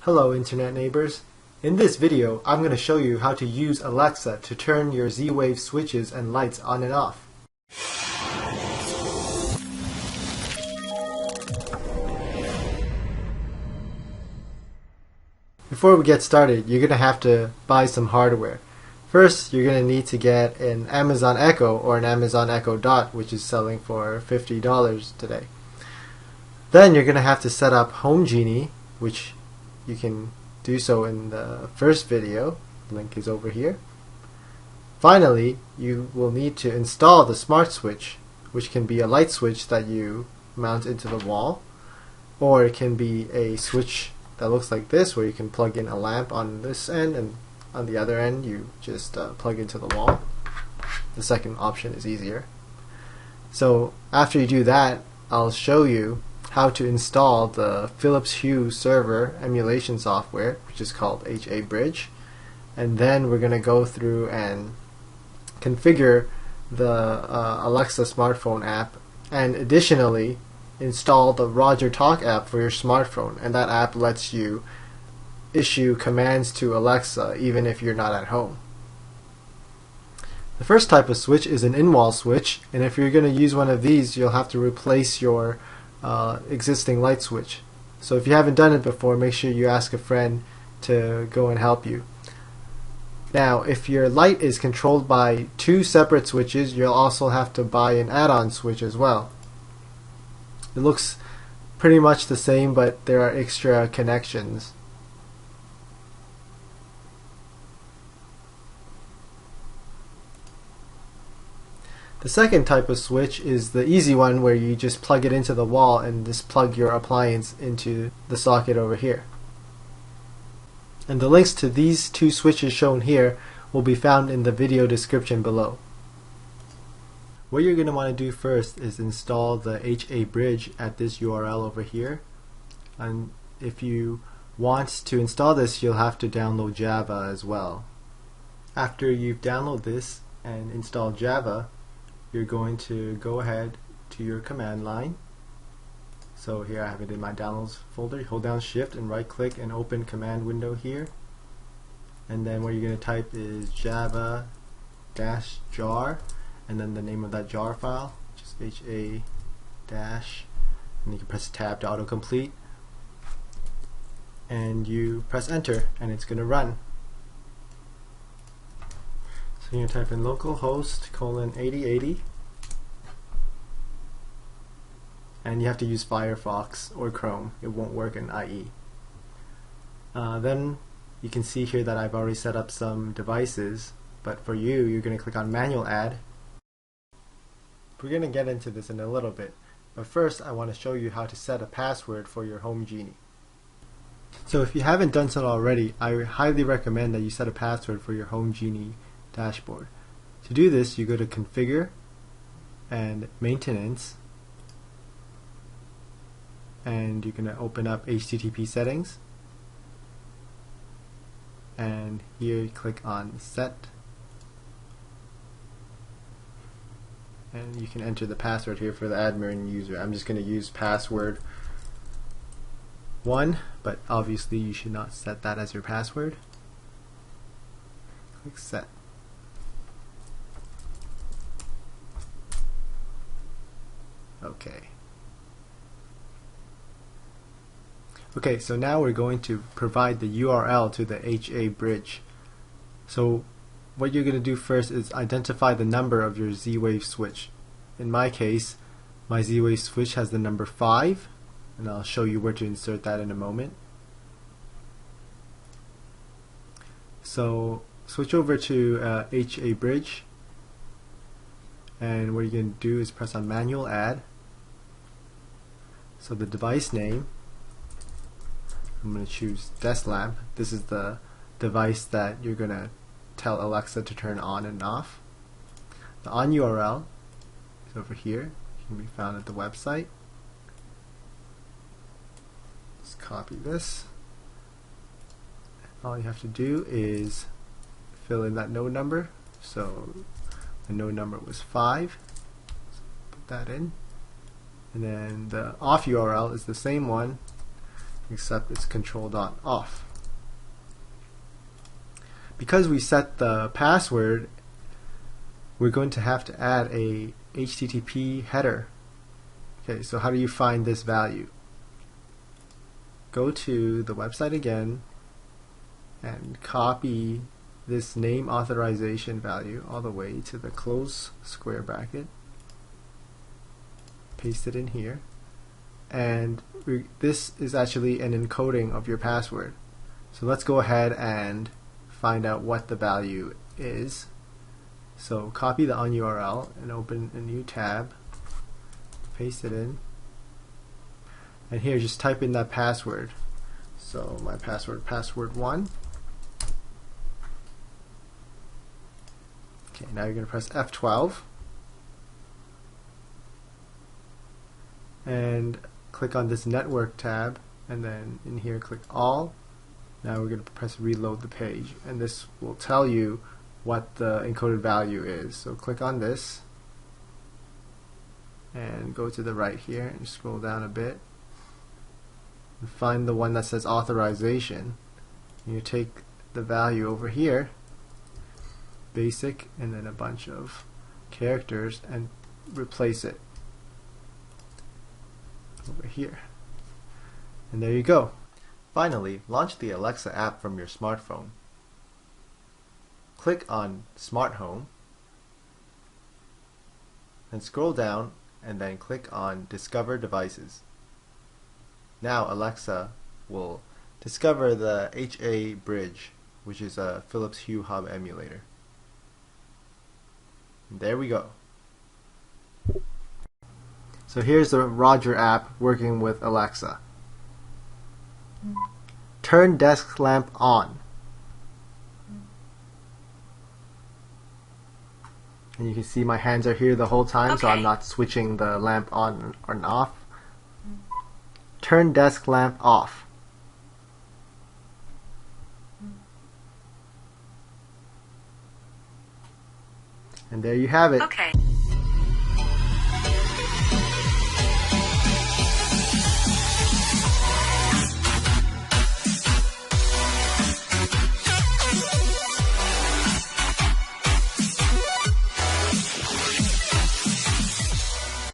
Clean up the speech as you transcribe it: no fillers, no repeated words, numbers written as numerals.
Hello Internet neighbors. In this video, I'm going to show you how to use Alexa to turn your ZWave switches and lights on and off. Before we get started, you're going to have to buy some hardware. First, you're going to need to get an Amazon Echo or an Amazon Echo Dot, which is selling for $50 today. Then you're going to have to set up HomeGenie, which you can do so in the first video. Link is over here. Finally, you will need to install the smart switch, which can be a light switch that you mount into the wall, or it can be a switch that looks like this, where you can plug in a lamp on this end and on the other end you just plug into the wall. The second option is easier. So after you do that, I'll show you how to install the Philips Hue server emulation software, which is called HABridge, and then we're going to go through and configure the Alexa smartphone app, and additionally install the Roger Talk app for your smartphone, and that app lets you issue commands to Alexa even if you're not at home. The first type of switch is an in-wall switch, and if you're going to use one of these, you'll have to replace your existing light switch. So if you haven't done it before, make sure you ask a friend to go and help you. Now, if your light is controlled by two separate switches, you'll also have to buy an add-on switch as well. It looks pretty much the same, but there are extra connections. The second type of switch is the easy one, where you just plug it into the wall and just plug your appliance into the socket over here. And the links to these two switches shown here will be found in the video description below. What you're going to want to do first is install the HABridge at this URL over here. And if you want to install this, you'll have to download Java as well. After you've downloaded this and installed Java, you're going to go ahead to your command line. So here I have it in my downloads folder. Hold down shift and right click and open command window here, and then what you're going to type is java-jar and then the name of that jar file, just HA dash, and you can press tab to autocomplete and you press enter and it's going to run. So you're going to type in localhost :8080, and you have to use Firefox or Chrome. It won't work in IE. Then you can see here that I've already set up some devices, but for you, you're going to click on manual add. We're going to get into this in a little bit, but first I want to show you how to set a password for your HomeGenie. So if you haven't done so already, I highly recommend that you set a password for your HomeGenie dashboard. To do this, you go to configure and maintenance, and you're going to open up HTTP settings, and here you click on set, and you can enter the password here for the admin user. I'm just going to use password 1, but obviously you should not set that as your password. Click set. Okay, so now we're going to provide the URL to the HABridge. So what you're going to do first is identify the number of your ZWave switch. In my case, my ZWave switch has the number 5, and I'll show you where to insert that in a moment. So switch over to HABridge, and what you're going to do is press on manual add. So the device name, I'm going to choose desk lamp. This is the device that you're going to tell Alexa to turn on and off. The on URL is over here. It can be found at the website. Let's copy this. All you have to do is fill in that node number. So the node number was 5. Put that in. And then the off URL is the same one, except it's control.off. Because we set the password, we're going to have to add a HTTP header. Okay, so how do you find this value? Go to the website again and copy this name authorization value all the way to the close square bracket. Paste it in here. And this is actually an encoding of your password. So let's go ahead and find out what the value is. So copy the URL and open a new tab. Paste it in. And here just type in that password. So my password, password1. Okay, now you're going to press F12 and click on this network tab, and then in here click all. Now we're going to press reload the page, and this will tell you what the encoded value is. So click on this and go to the right here and scroll down a bit and find the one that says authorization. You take the value over here, basic, and then a bunch of characters, and replace it over here. And there you go. Finally, launch the Alexa app from your smartphone. Click on Smart Home and scroll down and then click on Discover Devices. Now Alexa will discover the HA Bridge, which is a Philips Hue Hub emulator. And there we go. So here's the Roger app working with Alexa. Turn desk lamp on. And you can see my hands are here the whole time, so I'm not switching the lamp on or off. Turn desk lamp off. And there you have it. Okay.